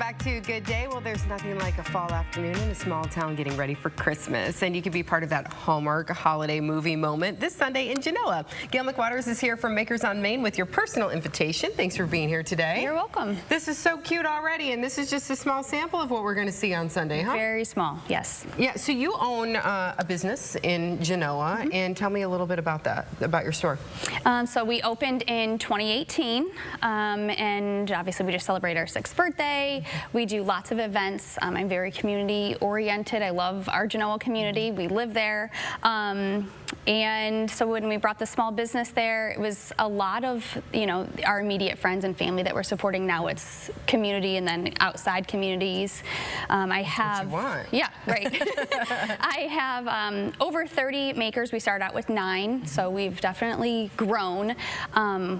back to Good Day. Well, there's nothing like a fall afternoon in a small town getting ready for Christmas, and you can be part of that Hallmark holiday movie moment this Sunday in Genoa. Gail McWatters is here from Makers on Main with your personal invitation. Thanks for being here today. You're welcome. This is so cute already, and this is just a small sample of what we're going to see on Sunday, huh? Very small, yes. Yeah, so you own a business in Genoa, and tell me a little bit about that, about your store. So we opened in 2018, and obviously we just celebrated our 6th birthday. We do lots of events. I'm very community oriented. I love our Genoa community. We live there. And so when we brought the small business there, it was a lot of, our immediate friends and family that we're supporting. Now it's community and then outside communities. I have, what you want. Yeah, right. I have over 30 makers. We started out with 9, so we've definitely grown.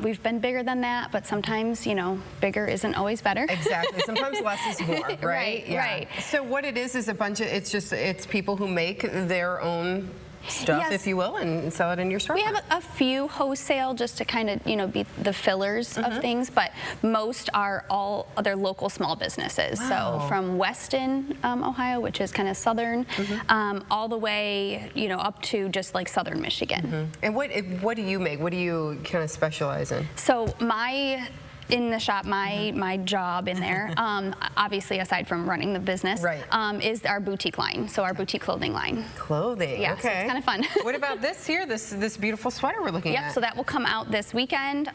We've been bigger than that, but sometimes, bigger isn't always better. Exactly. Sometimes less is more, right? Right, yeah. right. So what it is a bunch of, it's people who make their own stuff, yes, if you will, and sell it in your store. We have a few wholesale just to kind of, be the fillers of things, but most are all other local small businesses. Wow. So from Weston, Ohio, which is kind of southern, all the way, up to just like southern Michigan. And what do you make? What do you kind of specialize in? So in the shop, my job in there, obviously aside from running the business, right, is our boutique line, so our boutique clothing line. Clothing, yeah, okay. So it's kind of fun. What about this here, this beautiful sweater we're looking at? Yep, so that will come out this weekend.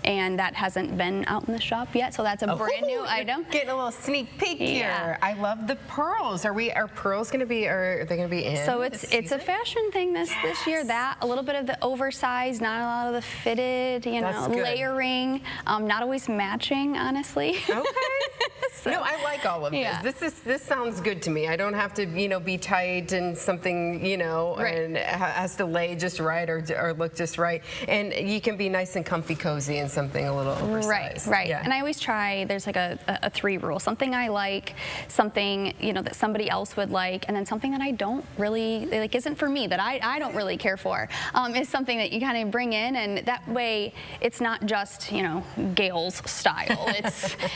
And that hasn't been out in the shop yet, so that's a brand new item. Getting a little sneak peek here. I love the pearls. Are pearls going to be? Are they going to be in? So it's a fashion thing this year. That a little bit of the oversized, not a lot of the fitted, layering, not always matching, honestly. Okay. So, no, I like all of this. This sounds good to me. I don't have to, be tight and something, and has to lay just right or look just right. And you can be nice and comfy, cozy, and something a little oversized. Right. Yeah. And I always try. There's like a 3 rule: something I like, something that somebody else would like, and then something that I don't really like, isn't for me, that I don't really care for, is something that you kind of bring in, and that way it's not just Gail's style.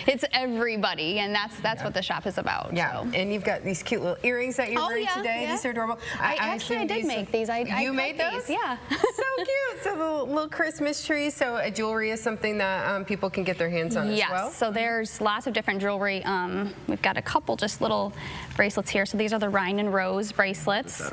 It's everybody. And that's what the shop is about. Yeah, so. And you've got these cute little earrings that you're wearing today. Yeah. These are adorable. I did make these. You made those? These, yeah. So cute. So the little Christmas tree. So jewelry is something that people can get their hands on as well? Yes, so there's lots of different jewelry. We've got a couple just little bracelets here. So these are the Rhine and Rose bracelets.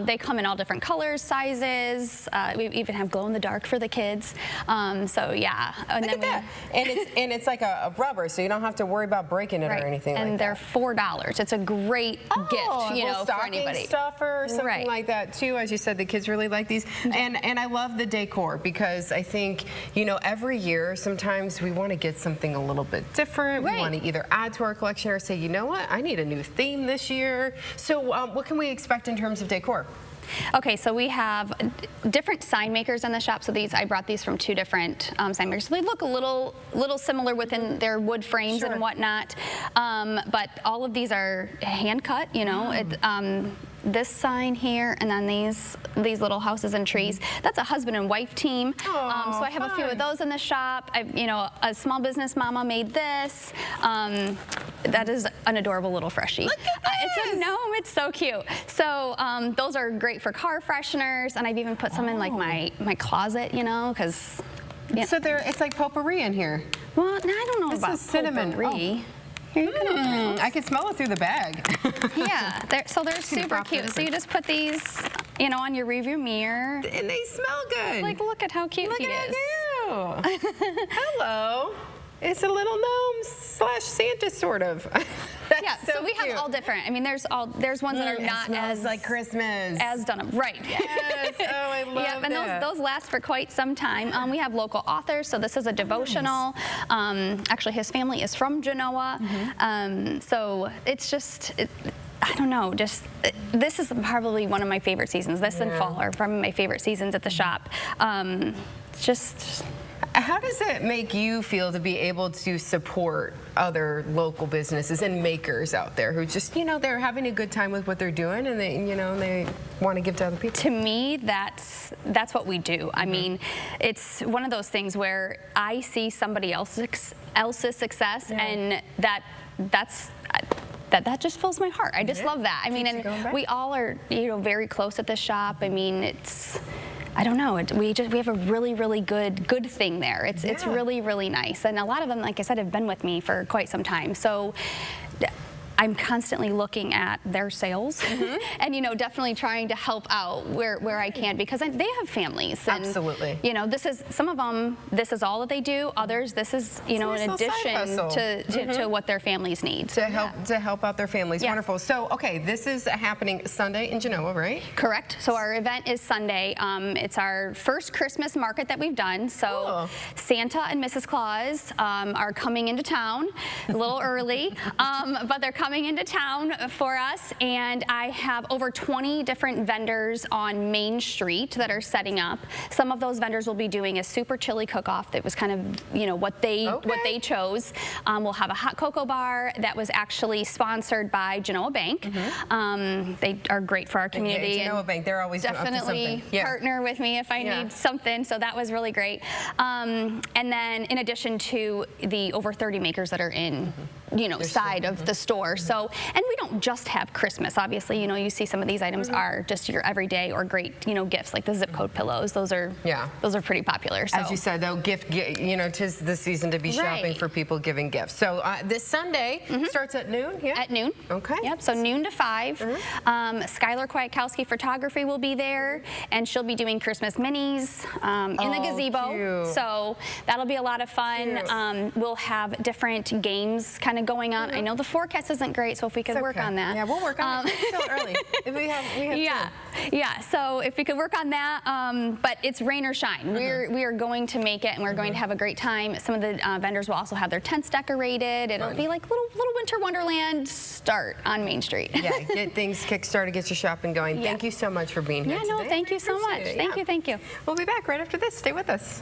They come in all different colors, sizes. We even have glow in the dark for the kids. So yeah. And Look at that. And it's like a rubber, so you don't have to worry about breaking it or anything like that. And they're $4. It's a great gift, for anybody. Stuffer or something like that too. As you said, the kids really like these. And I love the decor because I think, every year sometimes we want to get something a little bit different. We want to either add to our collection or say, you know what, I need a new theme this year. So what can we expect in terms of decor? Okay, so we have different sign makers in the shop. So I brought these from 2 different sign makers. So they look a little similar within their wood frames and whatnot. But all of these are hand cut, this sign here, and then these little houses and trees. That's a husband and wife team. So I have a few of those in the shop. A small business mama made this. That is an adorable little freshie. Look at this. It's a gnome. It's so cute. So those are great for car fresheners, and I've even put some in like my closet, because. Yeah. So it's like potpourri in here. Well, I don't know about cinnamon. Potpourri. Here you go. I can smell it through the bag. Yeah, they're super cute. So you just put these, on your rearview mirror. And they smell good. Like, look at how cute he is. Look at how cute. Hello. It's a little gnome / Santa, sort of. Yeah, so we have all different. There's ones that are not as like Christmas. As done. Right. Yes. Oh, I love that. And those last for quite some time. We have local authors, so this is a devotional. Actually, his family is from Genoa. So it's just. I don't know, this is probably one of my favorite seasons. This and fall are probably my favorite seasons at the shop. How does it make you feel to be able to support other local businesses and makers out there who just, they're having a good time with what they're doing and they want to give to other people? To me, that's what we do. I mean, it's one of those things where I see somebody else's success, and that just fills my heart. I just love that. I mean, and we all are, very close at the shop. I mean, I don't know. We have a really, really good thing there. It's really, really nice. And a lot of them, like I said, have been with me for quite some time. So I'm constantly looking at their sales and, definitely trying to help out where I can, because they have families. And, absolutely. Some of them, this is all that they do. Others, this is, an addition to what their families need. To help out their families. Yeah. Wonderful. So, okay, this is happening Sunday in Genoa, right? Correct. So our event is Sunday. It's our first Christmas market that we've done. So Santa and Mrs. Claus are coming into town a little early, but they're coming into town for us, and I have over 20 different vendors on Main Street that are setting up. Some of those vendors will be doing a super chili cook-off that was kind of, what they chose. We'll have a hot cocoa bar that was actually sponsored by Genoa Bank. They are great for our community. Genoa Bank, they're always definitely partner with me if I need something. So that was really great. And then in addition to the over 30 makers that are in side of the store. So, and we don't just have Christmas, obviously. You see some of these items are just your everyday or great, gifts, like the zip code pillows. Those are pretty popular. So. As you said, though, tis the season to be shopping for people giving gifts. So this Sunday starts at noon. Yeah. At noon. Okay. Yep. So noon to 5. Skylar Kwiatkowski Photography will be there, and she'll be doing Christmas minis in the gazebo. Cute. So that'll be a lot of fun. We'll have different games kind of going on. I know the forecast isn't great, so if we could work on that. Yeah, we'll work on it. It's still early. If we have time. Yeah. So if we could work on that, but it's rain or shine. We are going to make it, and we're going to have a great time. Some of the vendors will also have their tents decorated. It'll be like little winter wonderland start on Main Street. Yeah, get things kick-started, get your shopping going. Thank you so much for being here today. Thank you so much. Thank you. We'll be back right after this. Stay with us.